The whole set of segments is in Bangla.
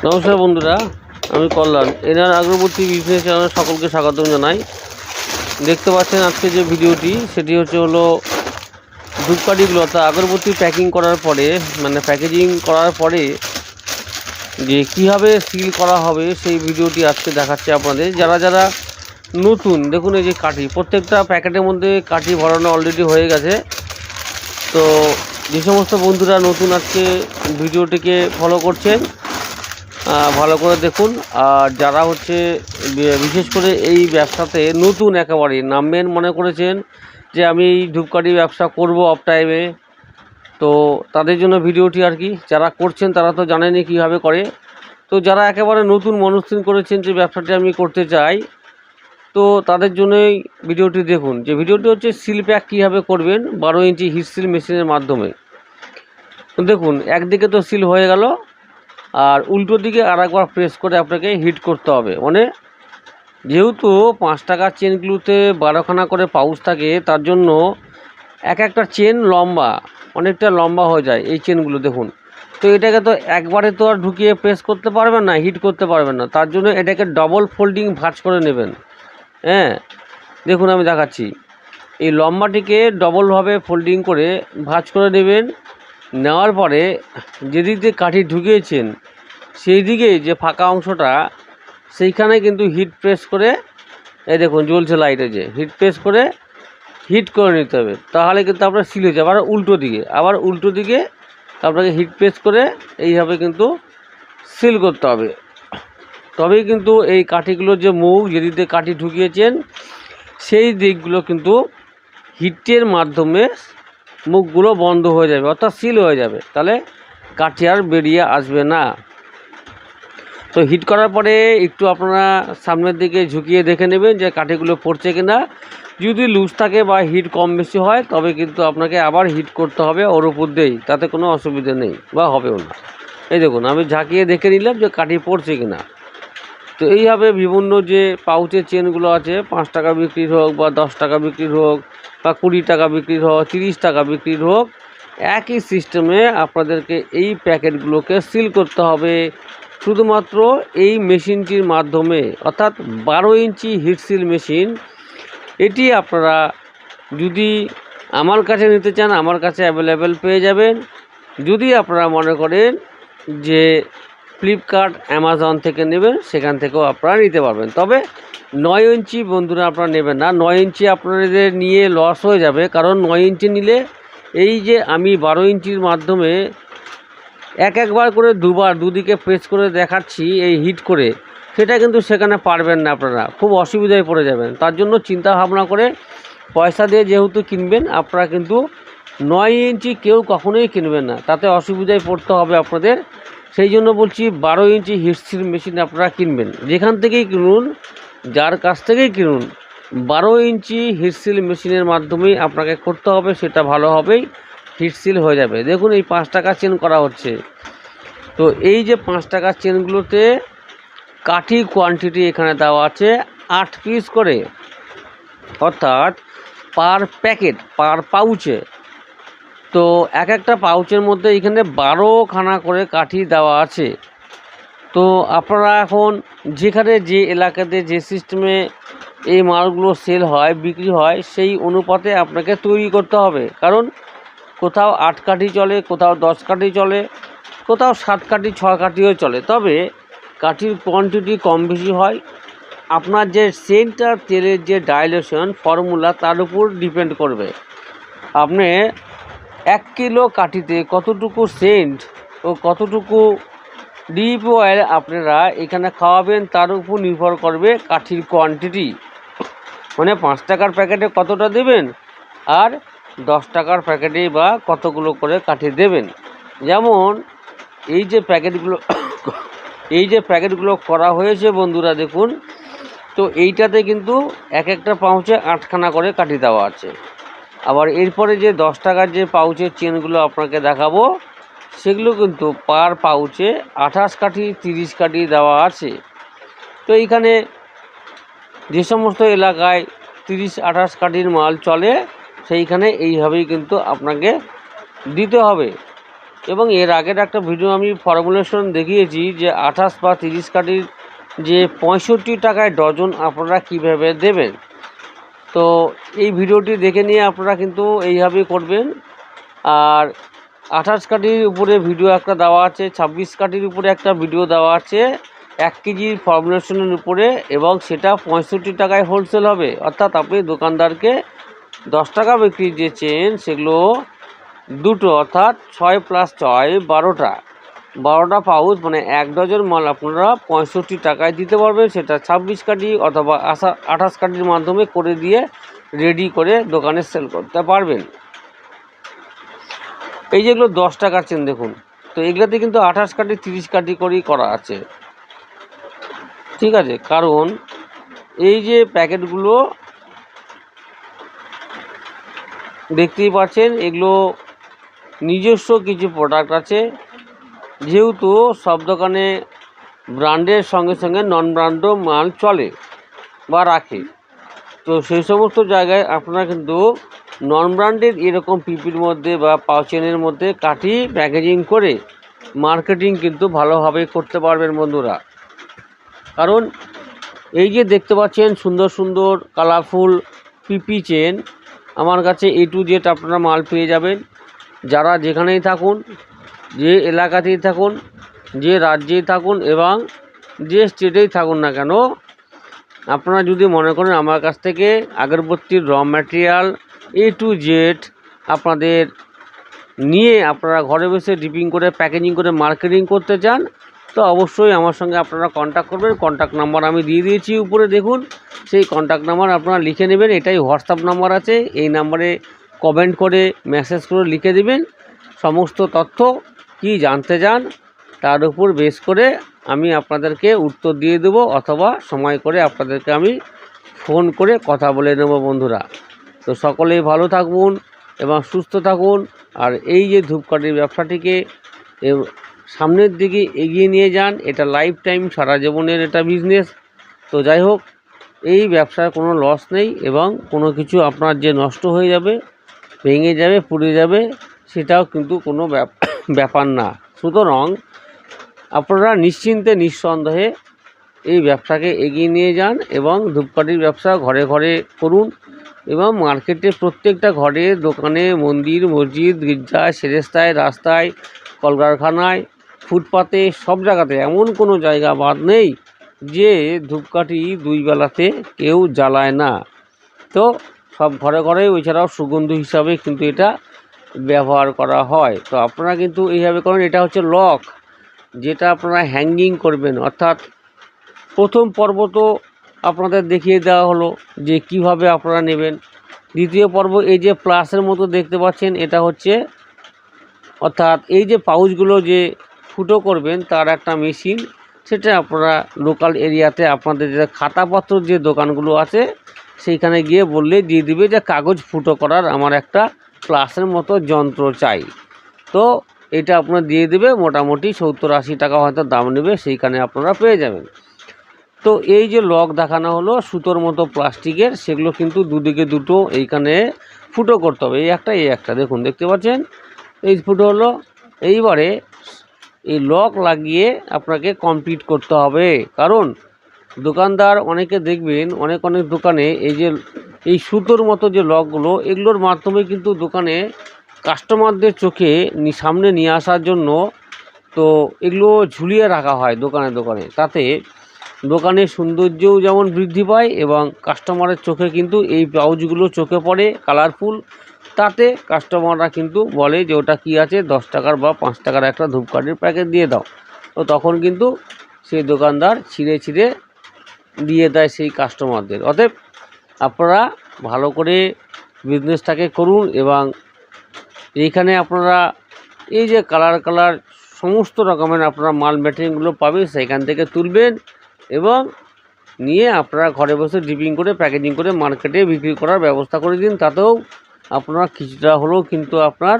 নমস্কার বন্ধুরা, আমি কল্যাণ এনআর আগরবাতি বিজনেস চ্যানেলে সকলকে স্বাগতম জানাই। দেখতে পাচ্ছেন আজকে যে ভিডিওটি সেটি হলো ধূপকাঠিগুলো অর্থাৎ আগরবাতি প্যাকিং করার পরে মানে প্যাকেজিং করার পরে যে কীভাবে সিল করা হবে সেই ভিডিওটি আজকে দেখাচ্ছি আপনাদের। যারা নতুন দেখুন, এই যে কাঠি, প্রত্যেকটা প্যাকেটের মধ্যে কাঠি ভরানো অলরেডি হয়ে গেছে। তো যে সমস্ত বন্ধুরা নতুন আজকে ভিডিওটিকে ফলো করছেন ভালো করে দেখুন। আর যারা বিশেষ করে এই ব্যবসাতে নতুন একেবারে নামবেন মনে করেছেন যে আমি এই ধূপকাঠি ব্যবসা করব অফ টাইমে, তো তাদের জন্য ভিডিওটি আর কি। যারা করছেন তারা তো জানেনই কীভাবে করে। তো যারা একেবারে নতুন মনস্থির করেছেন যে ব্যবসাটি আমি করতে চাই, তো তাদের জন্যই ভিডিওটি দেখুন। যে ভিডিওটি হচ্ছে সিল প্যাক কীভাবে করবেন 12 ইঞ্চি হিট সিল মেশিনের মাধ্যমে। দেখুন, একদিকে তো সিল হয়ে গেল, আর উল্টো দিকে আরেকবার প্রেস করে আপনাকে হিট করতে হবে। মানে যেহেতু 5 টাকার চেনগুলোতে 12খানা করে পাউচ থাকে, তার জন্য একটা চেন লম্বা, অনেকটা লম্বা হয়ে যায় এই চেনগুলো। দেখুন, তো এটাকে তো একবারে তো আর ঢুকিয়ে প্রেস করতে পারবেন না, হিট করতে পারবেন না। তার জন্য এটাকে ডবল ফোল্ডিং ভাঁজ করে নেবেন। হ্যাঁ, দেখুন আমি দেখাচ্ছি। এই লম্বাটিকে ডবলভাবে ফোল্ডিং করে ভাঁজ করে নেবেন। নেওয়ার পরে যেদিক দিয়ে কাঠি ঢুকিয়েছেন সেই দিকে যে ফাঁকা অংশটা, সেইখানে কিন্তু হিট প্রেস করে, এই দেখুন জ্বলছে লাইটে, যে হিট প্রেস করে হিট করে নিতে হবে। তাহলে কিন্তু আপনার সিল হয়ে যাবে। আবার উল্টো দিকে আপনাকে হিট প্রেস করে এইভাবে কিন্তু সিল করতে হবে। তবেই কিন্তু এই কাঠিগুলোর যে মুখ, যেদিক দিয়ে কাঠি ঢুকিয়েছেন সেই দিকগুলো কিন্তু হিটের মাধ্যমে মুখগুলো বন্ধ হয়ে যাবে, অর্থাৎ সিল হয়ে যাবে। তাহলে কাঠি আর বেরিয়ে আসবে না। তো হিট করার পরে একটু আপনারা সামনের দিকে ঝুঁকিয়ে দেখে নেবেন যে কাঠিগুলো পড়ছে কিনা। যদি লুজ থাকে বা হিট কম বেশি হয় তবে কিন্তু আপনাকে আবার হিট করতে হবে ওর উপর দিয়েই, তাতে কোনো অসুবিধা নেই বা হবেও না। এই দেখুন, আমি ঝাঁকিয়ে দেখে নিলাম যে কাঠি পড়ছে কিনা। তো এইভাবে বিভিন্ন যে পাউচের চেনগুলো আছে, 5 টাকা বিক্রির হোক বা 10 টাকা বিক্রির হোক বা 20 টাকা বিক্রির হোক, 30 টাকা বিক্রির হোক, একই সিস্টেমে আপনাদেরকে এই প্যাকেটগুলোকে সিল করতে হবে শুধুমাত্র এই মেশিনটির মাধ্যমে, অর্থাৎ 12 ইঞ্চি হিট সিল মেশিন। এটি আপনারা যদি আমার কাছে নিতে চান, আমার কাছে অ্যাভেলেবেল পেয়ে যাবেন। যদি আপনারা মনে করেন যে ফ্লিপকার্ট, অ্যামাজন থেকে নেবেন, সেখান থেকেও আপনারা নিতে পারবেন। তবে 9 ইঞ্চি বন্ধুরা আপনারা নেবেন না। 9 ইঞ্চি আপনাদের নিয়ে লস হয়ে যাবে, কারণ 9 ইঞ্চি নিলে এই যে আমি 12 ইঞ্চির মাধ্যমে একবার করে দুদিকে প্রেস করে দেখাচ্ছি এই হিট করে, সেটা কিন্তু সেখানে পারবেন না, আপনারা খুব অসুবিধায় পড়ে যাবেন। তার জন্য চিন্তা ভাবনা করে পয়সা দিয়ে যেহেতু কিনবেন, আপনারা কিন্তু 9 ইঞ্চি কেউ কখনোই কিনবেন না, তাতে অসুবিধায় পড়তে হবে আপনাদের। সেই জন্য বলছি 12 ইঞ্চি হিট সিল মেশিন আপনারা কিনবেন, যেখান থেকেই কিনুন, যার কাছ থেকেই কিনুন, 12 ইঞ্চি হিট সিল মেশিনের মাধ্যমেই আপনাকে করতে হবে। সেটা ভালোভাবেই হিট সিল হয়ে যাবে। দেখুন, এই 5 টাকা চেন করা হচ্ছে। তো এই যে 5 টাকার চেনগুলোতে কাঠি কোয়ান্টিটি এখানে দেওয়া আছে 8 পিস করে, অর্থাৎ পার প্যাকেট, পার পাউচে। তো একটা পাউচের মধ্যে এখানে 12খানা করে কাঠি দেওয়া আছে। তো আপনারা এখন যেখানে যে এলাকাতে যে সিস্টেমে এই মালগুলো সেল হয়, বিক্রি হয়, সেই অনুপাতে আপনাকে তৈরি করতে হবে। কারণ কোথাও 8 কাঠি চলে, কোথাও 10 কাঠি চলে, কোথাও 7 কাঠি 6 কাঠিও চলে। তবে কাঠির কোয়ান্টিটি কম বেশি হয় আপনার যে সেন্টার তেলের যে ডাইলেশন ফর্মুলা, তার উপর ডিপেন্ড করবে। আপনি 1 কিলো কাঠিতে কতটুকু সেন্ট ও কতটুকু ডিপ অয়েল আপনারা এখানে খাওয়াবেন, তার উপর নির্ভর করবে কাঠির কোয়ান্টিটি। মানে 5 টাকার প্যাকেটে কতটা দেবেন আর 10 টাকার প্যাকেটে বা কতগুলো করে কাঠি দেবেন। যেমন এই যে প্যাকেটগুলো করা হয়েছে বন্ধুরা, দেখুন, তো এইটাতে কিন্তু একটা পাউচে 8খানা করে কাঠি দেওয়া আছে। আবার এরপরে যে 10 টাকার যে পাউচের চেনগুলো আপনাকে দেখাবো, সেগুলো কিন্তু পার পাউচে 28 কাঠি 30 কাঠি দেওয়া আছে। তো এইখানে যে সমস্ত এলাকায় 30-28 কাঠির মাল চলে, সেইখানে এইভাবেই কিন্তু আপনাকে দিতে হবে। এবং এর আগের একটা ভিডিও আমি ফর্মুলেশন দেখিয়েছি যে 28 বা 30 কাঠির যে 65 টাকায় ডজন আপনারা কিভাবে দেবেন। তো এই ভিডিওটি দেখে নিয়ে আপনারা কিন্তু এইভাবেই করবেন। আর 28 কাঠির উপরে ভিডিও একটা দেওয়া আছে, 26 কাঠির উপরে একটা ভিডিও দেওয়া আছে 1 কেজির ফর্মুলেশনের উপরে, এবং সেটা 65 টাকায় হোলসেল হবে। অর্থাৎ আপনি দোকানদারকে 10 টাকা বিক্রির যে চেন সেগুলো দুটো, অর্থাৎ 6 + 6 12টা পাউচ, মানে 1 ডজন মাল আপনারা 65 টাকায় দিতে পারবেন। সেটা 26 কাঠি অথবা 28 কাঠির মাধ্যমে করে দিয়ে রেডি করে দোকানে সেল করতে পারবেন। এই যেগুলো 10 টাকার চেন দেখুন, তো এগুলোতে কিন্তু 28 কাঠি 30 কাঠি করেই করা আছে, ঠিক আছে। কারণ এই যে প্যাকেটগুলো দেখতেই পাচ্ছেন, এগুলো নিজস্ব কিছু প্রোডাক্ট আছে। যেহেতু সব দোকানে ব্র্যান্ডের সঙ্গে সঙ্গে নন ব্র্যান্ডও মাল চলে বা রাখে, তো সেই সমস্ত জায়গায় আপনারা কিন্তু নন ব্র্যান্ডের এরকম পিপির মধ্যে বা পাউচেনের মধ্যে কাঠি প্যাকেজিং করে মার্কেটিং কিন্তু ভালোভাবে করতে পারবেন বন্ধুরা। কারণ এই যে দেখতে পাচ্ছেন সুন্দর সুন্দর কালারফুল পিপি চেন, আমার কাছে A to Z আপনারা মাল পেয়ে যাবেন। যারা যেখানেই থাকুন, যে এলাকাতেই থাকুন, যে রাজ্যেই থাকুন এবং যে স্টেটেই থাকুন না কেন, আপনারা যদি মনে করেন আমার কাছ থেকে আগরবাত্তির র ম্যাটেরিয়াল A to Z আপনাদের নিয়ে আপনারা ঘরে বসে ডিপিং করে প্যাকেজিং করে মার্কেটিং করতে চান, তো অবশ্যই আমার সঙ্গে আপনারা কন্ট্যাক্ট করবেন। কন্ট্যাক্ট নাম্বার আমি দিয়ে দিয়েছি উপরে দেখুন, সেই কন্ট্যাক্ট নাম্বার আপনারা লিখে নেবেন। এটাই হোয়াটসঅ্যাপ নাম্বার আছে, এই নাম্বারে কমেন্ট করে মেসেজ করে লিখে দেবেন সমস্ত তথ্য কি জানতে চান, তার উপর বেস করে আমি আপনাদেরকে উত্তর দিয়ে দেবো, অথবা সময় করে আপনাদেরকে আমি ফোন করে কথা বলে নেব বন্ধুরা। তো সকলেই ভালো থাকুন এবং সুস্থ থাকুন। আর এই যে ধূপকাঠির ব্যবসাটিকে সামনের দিকে এগিয়ে নিয়ে যান, এটা লাইফ টাইম সারা জীবনের এটা বিজনেস। তো যাই হোক, এই ব্যবসায় কোনো লস নেই এবং কোনো কিছু আপনার যে নষ্ট হয়ে যাবে, ভেঙে যাবে, পুড়ে যাবে, সেটাও কিন্তু কোনো ব্যাপার না। সুতরাং আপনারা নিশ্চিন্তে নিঃসন্দেহে এই ব্যবসাকে এগিয়ে নিয়ে যান এবং ধূপকাঠির ব্যবসা ঘরে ঘরে করুন এবং মার্কেটে প্রত্যেকটা ঘরে, দোকানে, মন্দির, মসজিদ, গির্জায়, সেরেস্তায়, রাস্তায়, কলকারখানায়, ফুটপাতে, সব জায়গাতে এমন কোনো জায়গা বাদ নেই যে ধূপকাঠি 2 বেলাতে কেউ জ্বালায় না। তো সব ঘরে ঘরে, এছাড়াও সুগন্ধি হিসাবে কিন্তু এটা ব্যবহার করা হয়। তো আপনারা কিন্তু এইভাবে করেন। এটা হচ্ছে লক, যেটা আপনারা হ্যাঙ্গিং করবেন। অর্থাৎ প্রথম পর্ব তো আপনাদের দেখিয়ে দেওয়া হলো যে কিভাবে আপনারা নেবেন। দ্বিতীয় পর্ব এই যে প্লাসের মতো দেখতে পাচ্ছেন, এটা হচ্ছে, অর্থাৎ এই যে পাউচগুলো যে ফুটো করবেন তার একটা মেশিন, সেটা আপনারা লোকাল এরিয়াতে আপনাদের যে খাতাপত্র যে দোকানগুলো আছে সেইখানে গিয়ে বললে দিয়ে দিবে যে কাগজ ফুটো করার আমার একটা প্লাসের মতো যন্ত্র চাই। তো এটা আপনার দিয়ে দেবে, মোটামুটি 70-80 টাকা হয়তো দাম নেবে, সেইখানে আপনারা পেয়ে যাবেন। তো এই যে লক দেখানো হলো সুতোর মতো প্লাস্টিকের, সেগুলো কিন্তু দুদিকে দুটো এইখানে ফুটো করতে হবে, এই একটা দেখুন, দেখতে পাচ্ছেন এই ফুটো হলো। এইবারে এই লক লাগিয়ে আপনাকে কমপ্লিট করতে হবে। কারণ দোকানদার অনেকে দেখবেন অনেক দোকানে এই যে এই সুতোর মতো যে লকগুলো, এগুলোর মাধ্যমে কিন্তু দোকানে কাস্টমারদের চোখে সামনে নিয়ে আসার জন্য তো এগুলো ঝুলিয়ে রাখা হয় দোকানে দোকানে। তাতে দোকানের সৌন্দর্যও যেমন বৃদ্ধি পায় এবং কাস্টমারের চোখে কিন্তু এই পাউচগুলো চোখে পড়ে কালারফুল। তাতে কাস্টমাররা কিন্তু বলে যে ওটা কী আছে, 10 টাকার বা 5 টাকার একটা ধূপকাঠির প্যাকেট দিয়ে দাও। তো তখন কিন্তু সেই দোকানদার ছিঁড়ে ছিঁড়ে দিয়ে দেয় সেই কাস্টমারদের। অতএব আপনারা ভালো করে বিজনেসটাকে করুন এবং এইখানে আপনারা এই যে কালার সমস্ত রকমের আপনারা মাল ম্যাটেরিয়ালগুলো পাবেন, সেখান থেকে তুলবেন এবং নিয়ে আপনারা ঘরে বসে ডিপিং করে প্যাকেজিং করে মার্কেটে বিক্রি করার ব্যবস্থা করে দিন। তাতেও আপনারা কিছুটা হলেও কিন্তু আপনার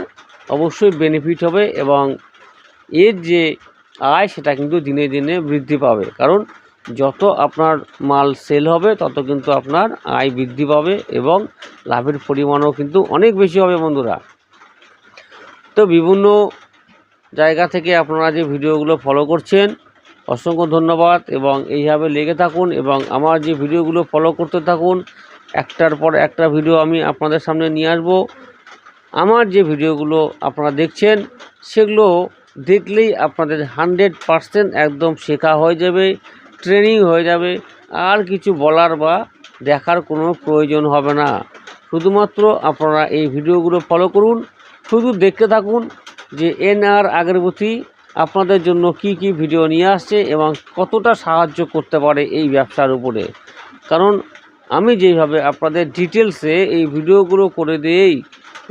অবশ্যই বেনিফিট হবে এবং এর যে আয় সেটা কিন্তু দিনে দিনে বৃদ্ধি পাবে। কারণ যত আপনার মাল সেল হবে তত কিন্তু আপনার আয় বৃদ্ধি পাবে এবং লাভের পরিমাণও কিন্তু অনেক বেশি হবে বন্ধুরা। তো বিভিন্ন জায়গা থেকে আপনারা যে ভিডিওগুলো ফলো করছেন অসংখ্য ধন্যবাদ, এবং এইভাবে লেগে থাকুন এবং আমার যে ভিডিওগুলো ফলো করতে থাকুন। একটার পর একটা ভিডিও আমি আপনাদের সামনে নিয়ে আসবো। আমার যে ভিডিওগুলো আপনারা দেখছেন সেগুলো দেখলেই আপনাদের 100% একদম শেখা হয়ে যাবে, ট্রেনিং হয়ে যাবে, আর কিছু বলার বা দেখার কোনো প্রয়োজন হবে না। শুধুমাত্র আপনারা এই ভিডিওগুলো ফলো করুন, শুধু দেখতে থাকুন যে N.R. আগরবাতি আপনাদের জন্য কি কি ভিডিও নিয়ে আসছে এবং কতটা সাহায্য করতে পারে এই ব্যবসার উপরে। কারণ আমি যেইভাবে আপনাদের ডিটেলসে এই ভিডিওগুলো করে দিই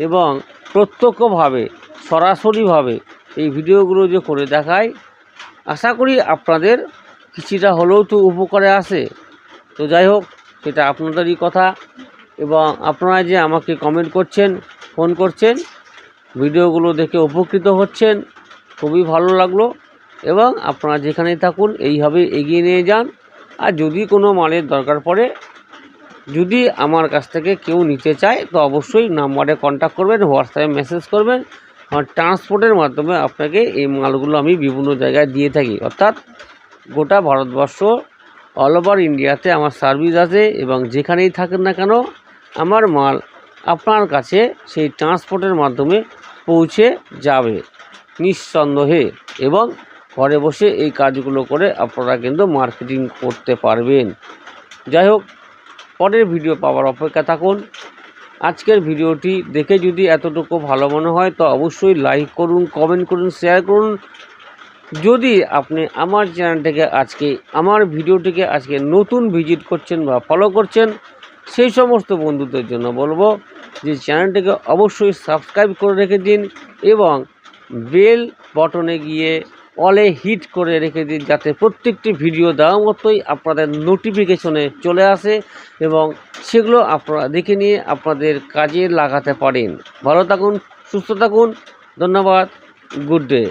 এবং প্রত্যক্ষভাবে সরাসরিভাবে এই ভিডিওগুলো যে করে দেখাই, আশা করি আপনাদের কিছুটা হলেও তো উপকারে আসে। তো যাই হোক, সেটা আপনাদেরই কথা, এবং আপনারা যে আমাকে কমেন্ট করছেন, ফোন করছেন, ভিডিওগুলো দেখে উপকৃত হচ্ছেন, খুবই ভালো লাগলো। এবং আপনারা যেখানেই থাকুন এইভাবে এগিয়ে নিয়ে যান। আর যদি কোনো মালের দরকার পড়ে, যদি আমার কাছ থেকে কেউ নিতে চায়, তো অবশ্যই নাম্বারে কন্ট্যাক্ট করবেন, হোয়াটসঅ্যাপে মেসেজ করবেন। আর ট্রান্সপোর্টের মাধ্যমে আপনাকে এই মালগুলো আমি বিভিন্ন জায়গায় দিয়ে থাকি, অর্থাৎ গোটা ভারতবর্ষ, অল ওভার ইন্ডিয়াতে আমার সার্ভিস আছে, এবং যেখানেই থাকেন না কেন আমার মাল আপনার কাছে সেই ট্রান্সপোর্টের মাধ্যমে পৌঁছে যাবে নিঃসন্দেহে, এবং ঘরে বসে এই কাজগুলো করে আপনারা কিন্তু মার্কেটিং করতে পারবেন। যাই হোক, পরের ভিডিও পাওয়ার অপেক্ষা থাকুন। আজকের ভিডিওটি দেখে যদি এতটুকু ভালো মনে হয় তো অবশ্যই লাইক করুন, কমেন্ট করুন, শেয়ার করুন। যদি আপনি আমার চ্যানেলটিকে আমার ভিডিওটিকে আজকে নতুন ভিজিট করছেন বা ফলো করছেন, সেই সমস্ত বন্ধুদের জন্য বলবো যে চ্যানেলটিকে অবশ্যই সাবস্ক্রাইব করে রেখে দিন এবং বেল বটনে গিয়ে অলে হিট করে রেখে দিন, যাতে প্রত্যেকটি ভিডিও দেওয়া মতোই আপনাদের নোটিফিকেশনে চলে আসে এবং সেগুলো আপনারা দেখে নিয়ে আপনাদের কাজে লাগাতে পারেন। ভালো থাকুন, সুস্থ থাকুন, ধন্যবাদ, গুড ডে।